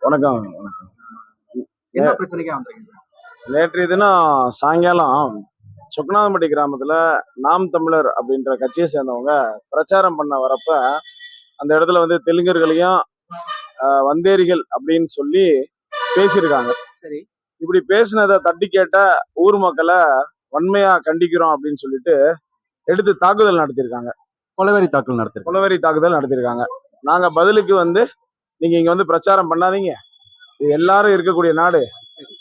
வணக்கம் வணக்கம். என்ன பிரச்சனைக்கா வந்திருக்கீங்க? நேற்றைய தினம் சாயங்காலம் சொக்கநாதம்பட்டி கிராமத்துல நாம் தமிழர் அப்படின்ற கட்சியை சேர்ந்தவங்க பிரச்சாரம் பண்ண வரப்ப அந்த இடத்துல வந்து தெலுங்கர்களையும் வந்தேரிகள் அப்படின்னு சொல்லி பேசியிருக்காங்க. சரி. இப்படி பேசினதை தட்டி கேட்ட ஊர் மக்களை வன்மையா கண்டிக்கிறோம் அப்படின்னு சொல்லிட்டு எடுத்து தாக்குதல் நடத்தியிருக்காங்க. கொலவெறி தாக்குதல் நடத்திருக்கோம். கொலவெறி தாக்குதல் நடத்தியிருக்காங்க. நாங்க பதிலுக்கு வந்து நீங்க இங்க வந்து பிரச்சாரம் பண்ணாதீங்க, இது எல்லாரும் இருக்கக்கூடிய நாடு,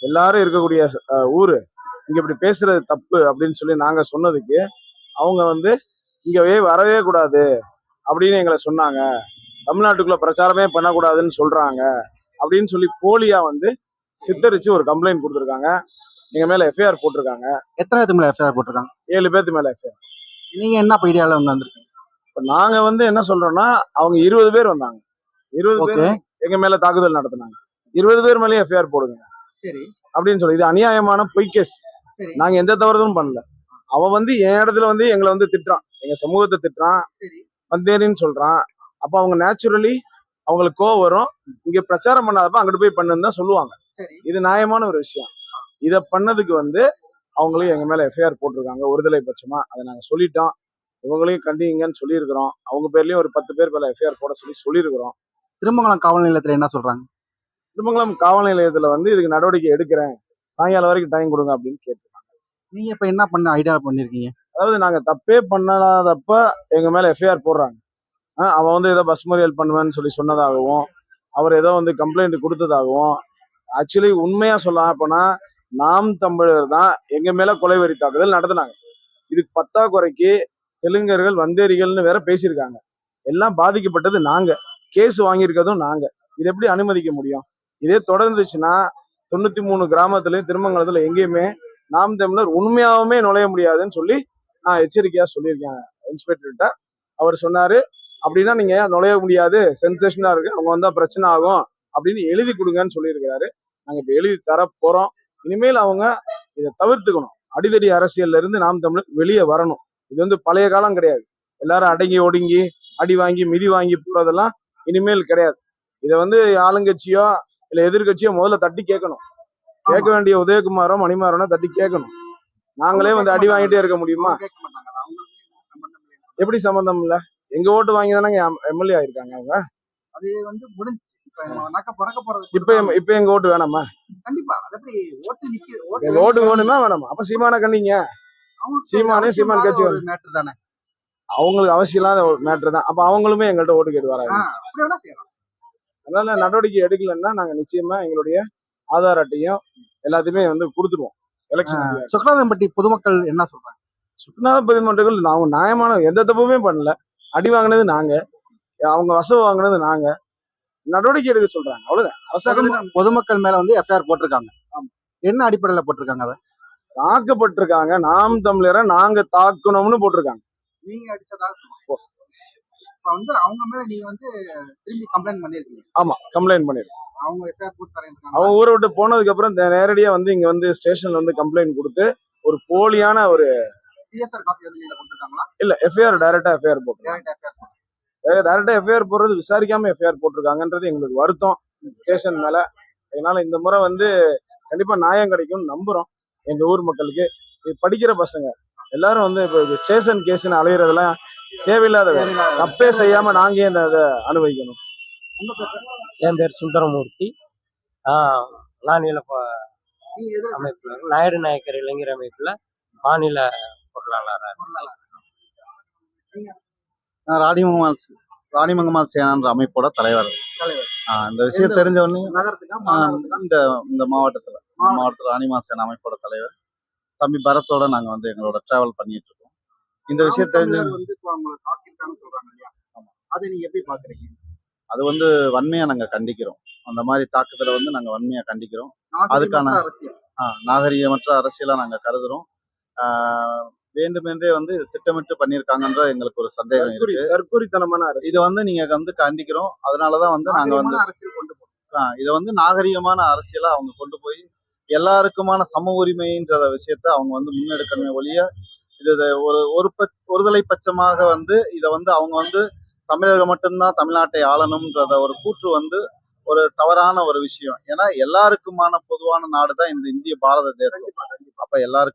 எல்லாரும் இருக்கக்கூடிய ஊரு, இங்க இப்படி பேசுறது தப்பு அப்படின்னு சொல்லி நாங்க சொன்னதுக்கு அவங்க வந்து இங்கவே வரவே கூடாது அப்படின்னு எங்களை சொன்னாங்க. தமிழ்நாட்டுக்குள்ள பிரச்சாரமே பண்ணக்கூடாதுன்னு சொல்றாங்க அப்படின்னு சொல்லி போலியா வந்து சித்தரிச்சு ஒரு கம்ப்ளைண்ட் கொடுத்துருக்காங்க. எங்க மேல எஃப்ஐஆர் போட்டிருக்காங்க. எத்தனை பேத்து மேல எஃப்ஐஆர் போட்டிருக்காங்க? 7 பேர்த்து மேல எஃப்ஐஆர். நீங்க என்ன ஐடியால வந்திருக்கீங்க? இப்ப நாங்க வந்து என்ன சொல்றோம்னா, அவங்க 20 பேர் வந்தாங்க. 20 பேர் எங்க மேல தாக்குதல் நடத்தினாங்க. 20 பேர் மேலேயும் எஃப்ஐஆர் போடுங்க சரி அப்படின்னு சொல்லி, இது அநியாயமான பொய் கேஸ். நாங்க எந்த தவறுதும் பண்ணல. அவன் வந்து என் இடத்துல வந்து எங்களை வந்து திட்டுறான், எங்க சமூகத்தை திட்டுறான், வந்தேரின்னு சொல்றான். அப்ப அவங்க நேச்சுரலி அவங்களுக்கு கோவம் வரும். இங்க பிரச்சாரம் பண்ணாதப்ப அங்கிட்டு போய் பண்ணுன்னு தான் சொல்லுவாங்க. இது நியாயமான ஒரு விஷயம். இதை பண்ணதுக்கு வந்து அவங்களையும் எங்க மேல எஃப்ஐஆர் போட்டிருக்காங்க ஒருதலை பட்சமா. அதை நாங்க சொல்லிட்டோம். இவங்களையும் கண்டிங்கன்னு சொல்லியிருக்கிறோம். அவங்க பேர்லயும் ஒரு 10 பேர் மேல எஃப்ஐஆர் போட சொல்லியிருக்கிறோம். திருமங்கலம் காவல் நிலையத்துல என்ன சொல்றாங்க? திருமங்கலம் காவல் நிலையத்துல வந்து இதுக்கு நடவடிக்கை எடுக்கிறேன், சாயங்காலம் வரைக்கும் டைம் கொடுங்க அப்படின்னு கேட்டிருக்காங்க. நீங்க இப்ப என்ன பண்ண ஐடியா பண்ணிருக்கீங்க? அதாவது நாங்க தப்பே பண்ணாதப்ப எங்க மேல எஃப்ஐஆர் போடுறாங்க. அவன் வந்து ஏதோ பஸ் மறியல் பண்ணுவேன்னு சொல்லி சொன்னதாகவும், அவர் ஏதோ வந்து கம்ப்ளைண்ட் கொடுத்ததாகவும், ஆக்சுவலி உண்மையா சொல்லலாம் அப்போனா நாம் தமிழர் தான் எங்க மேல கொலைவெறி தாக்குதல் நடத்தினாங்க. இதுக்கு பத்தாக்குறைக்கு தெலுங்கர்கள் வந்தேரிகள்னு வேற பேசியிருக்காங்க. எல்லாம் பாதிக்கப்பட்டது நாங்க, கேஸ் வாங்கியிருக்கதும் நாங்க. இது எப்படி அனுமதிக்க முடியும்? இதே தொடர்ந்துச்சுன்னா 93 கிராமத்துலயும் திருமங்கலத்துல எங்கேயுமே நாம் தமிழர் உண்மையாவுமே நுழைய முடியாதுன்னு சொல்லி நான் எச்சரிக்கையா சொல்லியிருக்கேன் இன்ஸ்பெக்டர்கிட்ட. அவர் சொன்னாரு, அப்படின்னா நீங்க நுழைய முடியாது, சென்சேஷனா இருக்கு, அவங்க வந்தா பிரச்சனை ஆகும் அப்படின்னு எழுதி கொடுங்கன்னு சொல்லியிருக்கிறாரு. நாங்க இப்ப எழுதி தர போறோம். இனிமேல் அவங்க இதை தவிர்த்துக்கணும். அடிதடி அரசியல்ல இருந்து நாம் தமிழர் வெளியே வரணும். இது வந்து பழைய காலம் கிடையாது. எல்லாரும் அடங்கி ஒடுங்கி அடி வாங்கி மிதி வாங்கி போறதெல்லாம் இனிமேல் கிடையாது. இதை வந்து ஆளுங்கட்சியோ இல்ல எதிர்கட்சியோ முதல்ல தட்டி கேட்கணும். கேட்க வேண்டிய உதயகுமாரோ மணிமாறனோ தட்டி கேட்கணும். நாங்களே வந்து அடி வாங்கிட்டே இருக்க முடியுமா? எப்படி சம்பந்தம் இல்ல? எங்க ஓட்டு வாங்கி தானே எம்எல்ஏ ஆயிருக்காங்க அவங்க. அது வந்து முடிஞ்சு இப்ப எங்க ஓட்டு வேணாமா? கண்டிப்பா ஓட்டு வேணுமா வேணாமா? அப்ப சீமான கண்டிங்க. சீமான் கட்சி மேட்டர் தானே, அவங்களுக்கு அவசியம் இல்லாத மேட்டர் தான். அப்ப அவங்களுமே எங்கள்கிட்ட ஓட்டு கேட்டு வராங்க. அதனால நடவடிக்கை எடுக்கலன்னா நாங்க நிச்சயமா எங்களுடைய ஆதார் அட்டையும் எல்லாத்தையுமே வந்து கொடுத்துருவோம். எலெக்ஷன் சொக்கநாதம்பட்டி பொதுமக்கள் என்ன சொல்றாங்க? சுற்றுலாத பொதுமக்கள் நாங்க நியாயமான எந்த தப்புமே பண்ணல. அடி வாங்கினது நாங்க, அவங்க வசவு வாங்கினது நாங்க. நடவடிக்கை எடுக்க சொல்றாங்க, அவ்வளவுதான். அரசாங்கம் பொதுமக்கள் மேல வந்து எஃப்ஐஆர் போட்டிருக்காங்க. என்ன அடிப்படையில போட்டிருக்காங்க? அதை தாக்கப்பட்டிருக்காங்க. நாம் தமிழரை நாங்க தாக்கணும்னு போட்டிருக்காங்க. நீங்க அடிச்சதாக வந்து அவங்க மேல நீங்க வந்து திரும்பி கம்ப்ளைண்ட் பண்ணிருக்கீங்க? ஆமா, கம்ப்ளைண்ட் பண்ணிருக்கோம். அவங்க எஃப்ஐஆர் போட்டு தரேன். அவங்க ஊரை விட்டு போனதுக்கு அப்புறம் நேரடியா வந்து இங்க வந்து ஸ்டேஷன்ல வந்து கம்ப்ளைண்ட் கொடுத்து ஒரு போலியான ஒரு சிஎஸ்ஆர் காப்பி வந்து நீங்க கொடுத்துருக்காங்களா? இல்ல, எஃப்ஐஆர் டைரக்டா எஃப்ஐஆர் போடுறது விசாரிக்காம எஃப்ஐஆர் போட்டிருக்காங்கன்றது எங்களுக்கு வருத்தம் ஸ்டேஷன் மேல. அதனால இந்த முறை வந்து கண்டிப்பா நியாயம் கிடைக்கும்னு நம்புறோம். எங்க ஊர் மக்களுக்கு இது படிக்கிற பசங்க எல்லாரும் வந்து இப்போ ஸ்டேஷன் கேஸ்ன்னு அலையிறதெல்லாம் தேவையில்லாத வேலை. தப்பே செய்யாம நாங்க இந்த இதை அனுபவிக்கணும். என் பேர் சுந்தரமூர்த்தி. மாநில அமைப்புல நாயுடு நாயக்கர் இளைஞர் அமைப்புல மாநில பொருளாளர். ராணிமங்கமால் சேனான்ற அமைப்போட தலைவர். இந்த விஷயம் தெரிஞ்சவொடனே இந்த மாவட்டத்துல ராணிமங்கமால் சேனா அமைப்போட தலைவர் தம்பி பரத்தோட நாங்க வந்து எங்களோட டிராவல் பண்ணிட்டு இருக்கோம். இந்த விஷயம் தெரிஞ்ச அது வந்து வன்மையா நாங்க கண்டிக்கிறோம். அந்த மாதிரி தாக்குதலை வந்து நாங்க வன்மையா கண்டிக்கிறோம். அதுக்கான நாகரிகமற்ற அரசியலா நாங்க கருதுறோம். வேண்டுமென்றே வந்து திட்டமிட்டு பண்ணியிருக்காங்கன்ற எங்களுக்கு ஒரு சந்தேகம் இருக்கு. தற்கொலைத்தனமான இதை வந்து நீங்க வந்து கண்டிக்கிறோம். அதனாலதான் வந்து நாங்க வந்து இதை வந்து நாகரிகமான அரசியலா அவங்க கொண்டு போய் எல்லாருக்குமான சம உரிமைன்ற விஷயத்த அவங்க வந்து முன்னெடுக்கணுமே ஒழிய இது ஒருதலை பட்சமாக வந்து இதை வந்து அவங்க வந்து தமிழர்கள் மட்டும்தான் தமிழ்நாட்டை ஆளணும்ன்றத ஒரு கூற்று வந்து ஒரு தவறான ஒரு விஷயம். ஏன்னா எல்லாருக்குமான பொதுவான நாடு தான் இந்த இந்திய பாரத தேசம். அப்ப எல்லாருக்கும்